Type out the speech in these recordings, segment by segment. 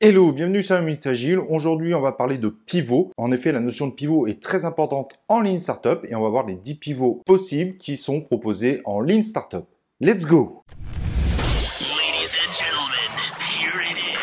Hello, bienvenue sur la Minute Agile. Aujourd'hui, on va parler de pivot. En effet, la notion de pivot est très importante en Lean Startup et on va voir les 10 pivots possibles qui sont proposés en Lean Startup. Let's go! Ladies and gentlemen, here it is.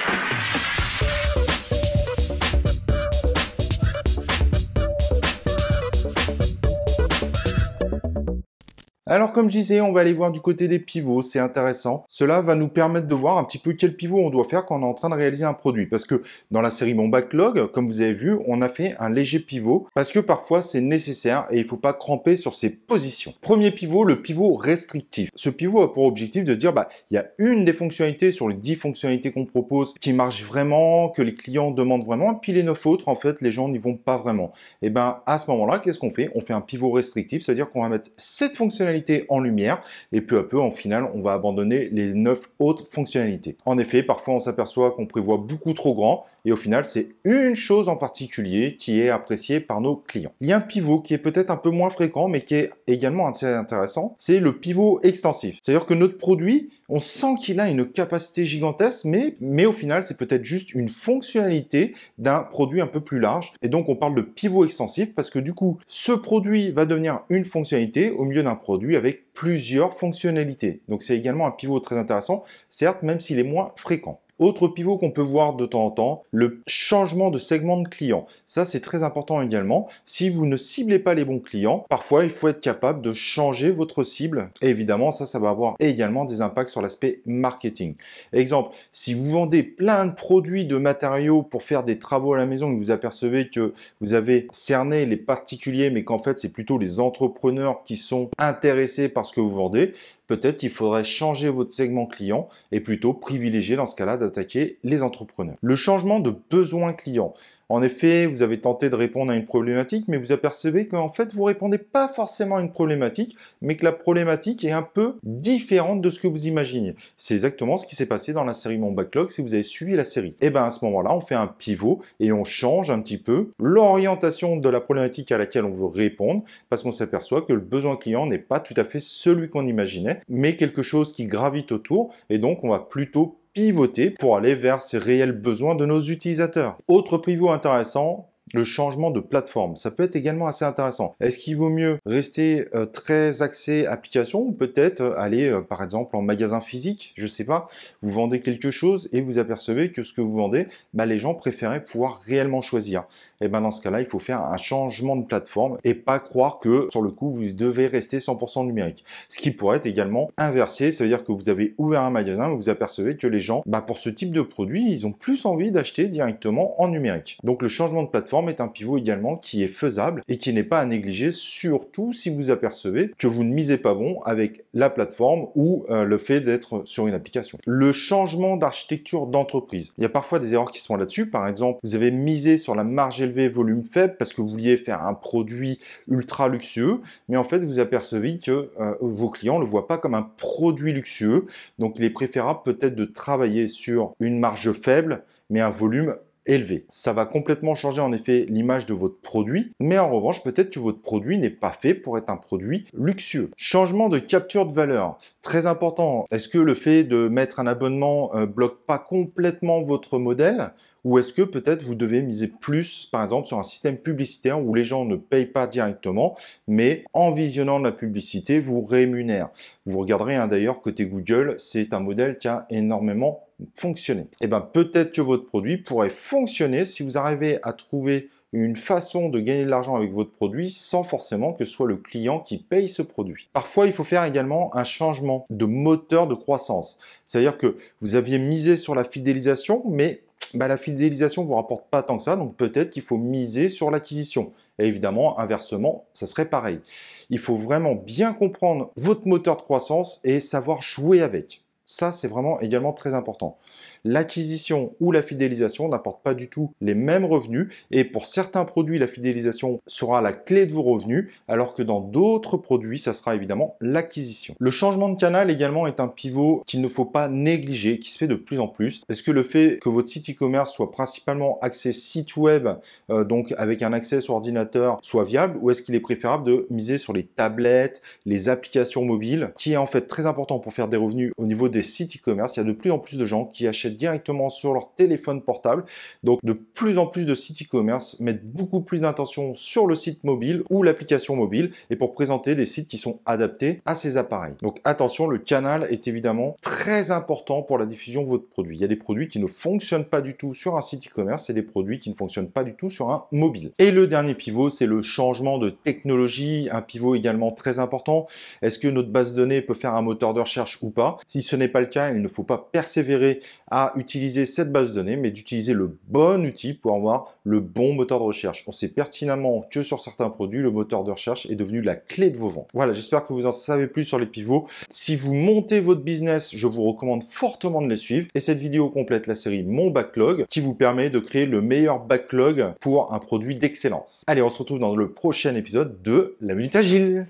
Alors comme je disais, on va aller voir du côté des pivots, c'est intéressant. Cela va nous permettre de voir un petit peu quel pivot on doit faire quand on est en train de réaliser un produit. Parce que dans la série Mon Backlog, comme vous avez vu, on a fait un léger pivot parce que parfois c'est nécessaire et il ne faut pas cramper sur ses positions. Premier pivot, le pivot restrictif. Ce pivot a pour objectif de dire, il y a une des fonctionnalités sur les 10 fonctionnalités qu'on propose qui marche vraiment, que les clients demandent vraiment, et puis les 9 autres, en fait, les gens n'y vont pas vraiment. Et à ce moment-là, qu'est-ce qu'on fait? On fait un pivot restrictif, c'est-à-dire qu'on va mettre cette fonctionnalité en lumière et peu à peu, en final, on va abandonner les 9 autres fonctionnalités. En effet, parfois, on s'aperçoit qu'on prévoit beaucoup trop grand et au final, c'est une chose en particulier qui est appréciée par nos clients. Il y a un pivot qui est peut-être un peu moins fréquent, mais qui est également assez intéressant, c'est le pivot extensif. C'est-à-dire que notre produit, on sent qu'il a une capacité gigantesque, mais au final, c'est peut-être juste une fonctionnalité d'un produit un peu plus large. Et donc, on parle de pivot extensif parce que du coup, ce produit va devenir une fonctionnalité au milieu d'un produit avec plusieurs fonctionnalités. Donc, c'est également un pivot très intéressant, certes, même s'il est moins fréquent. Autre pivot qu'on peut voir de temps en temps, le changement de segment de client. Ça, c'est très important également. Si vous ne ciblez pas les bons clients, parfois, il faut être capable de changer votre cible. Et évidemment, ça va avoir également des impacts sur l'aspect marketing. Exemple, si vous vendez plein de produits, de matériaux pour faire des travaux à la maison et que vous apercevez que vous avez cerné les particuliers, mais qu'en fait, c'est plutôt les entrepreneurs qui sont intéressés par ce que vous vendez, peut-être qu'il faudrait changer votre segment client et plutôt privilégier dans ce cas-là d'attaquer les entrepreneurs. Le changement de besoin client. En effet, vous avez tenté de répondre à une problématique, mais vous apercevez qu'en fait, vous ne répondez pas forcément à une problématique, mais que la problématique est un peu différente de ce que vous imaginiez. C'est exactement ce qui s'est passé dans la série Mon Backlog si vous avez suivi la série. Et à ce moment-là, on fait un pivot et on change un petit peu l'orientation de la problématique à laquelle on veut répondre parce qu'on s'aperçoit que le besoin client n'est pas tout à fait celui qu'on imaginait, mais quelque chose qui gravite autour et donc on va plutôt pivoter pour aller vers ces réels besoins de nos utilisateurs. Autre pivot intéressant, le changement de plateforme. Ça peut être également assez intéressant. Est-ce qu'il vaut mieux rester très axé application ou peut-être aller par exemple en magasin physique? Je ne sais pas. Vous vendez quelque chose et vous apercevez que ce que vous vendez, les gens préféraient pouvoir réellement choisir. Et dans ce cas-là, il faut faire un changement de plateforme et pas croire que sur le coup, vous devez rester 100% numérique. Ce qui pourrait être également inversé. Ça veut dire que vous avez ouvert un magasin et vous apercevez que les gens, pour ce type de produit, ils ont plus envie d'acheter directement en numérique. Donc le changement de plateforme est un pivot également qui est faisable et qui n'est pas à négliger, surtout si vous apercevez que vous ne misez pas bon avec la plateforme ou le fait d'être sur une application. Le changement d'architecture d'entreprise. Il y a parfois des erreurs qui se font là-dessus. Par exemple, vous avez misé sur la marge élevée, volume faible parce que vous vouliez faire un produit ultra luxueux, mais en fait, vous apercevez que vos clients ne le voient pas comme un produit luxueux. Donc, il est préférable peut-être de travailler sur une marge faible, mais un volume élevé. Ça va complètement changer en effet l'image de votre produit, mais en revanche, peut-être que votre produit n'est pas fait pour être un produit luxueux. Changement de capture de valeur, très important. Est-ce que le fait de mettre un abonnement bloque pas complètement votre modèle? Ou est-ce que peut-être vous devez miser plus, par exemple, sur un système publicitaire où les gens ne payent pas directement, mais en visionnant de la publicité, vous rémunèrent. Vous regarderez d'ailleurs côté Google, c'est un modèle qui a énormément fonctionné. Peut-être que votre produit pourrait fonctionner si vous arrivez à trouver une façon de gagner de l'argent avec votre produit sans forcément que ce soit le client qui paye ce produit. Parfois, il faut faire également un changement de moteur de croissance. C'est-à-dire que vous aviez misé sur la fidélisation, mais la fidélisation ne vous rapporte pas tant que ça, donc peut-être qu'il faut miser sur l'acquisition. Et évidemment, inversement, ça serait pareil. Il faut vraiment bien comprendre votre moteur de croissance et savoir jouer avec. Ça, c'est vraiment également très important. L'acquisition ou la fidélisation n'apportent pas du tout les mêmes revenus et pour certains produits, la fidélisation sera la clé de vos revenus alors que dans d'autres produits, ça sera évidemment l'acquisition. Le changement de canal également est un pivot qu'il ne faut pas négliger, qui se fait de plus en plus. Est-ce que le fait que votre site e-commerce soit principalement axé site web, donc avec un accès sur ordinateur, soit viable ou est-ce qu'il est préférable de miser sur les tablettes, les applications mobiles, qui est en fait très important pour faire des revenus au niveau des sites e-commerce. Il y a de plus en plus de gens qui achètent achètent directement sur leur téléphone portable. Donc de plus en plus de sites e-commerce mettent beaucoup plus d'intention sur le site mobile ou l'application mobile et pour présenter des sites qui sont adaptés à ces appareils. Donc attention, le canal est évidemment très important pour la diffusion de votre produit. Il y a des produits qui ne fonctionnent pas du tout sur un site e-commerce et des produits qui ne fonctionnent pas du tout sur un mobile. Et le dernier pivot, c'est le changement de technologie, un pivot également très important. Est-ce que notre base de données peut faire un moteur de recherche ou pas? Si ce n'est pas le cas, il ne faut pas persévérer à utiliser cette base de données, mais d'utiliser le bon outil pour avoir le bon moteur de recherche. On sait pertinemment que sur certains produits, le moteur de recherche est devenu la clé de vos ventes. Voilà, j'espère que vous en savez plus sur les pivots. Si vous montez votre business, je vous recommande fortement de les suivre. Et cette vidéo complète la série Mon Backlog, qui vous permet de créer le meilleur backlog pour un produit d'excellence. Allez, on se retrouve dans le prochain épisode de La Minute Agile.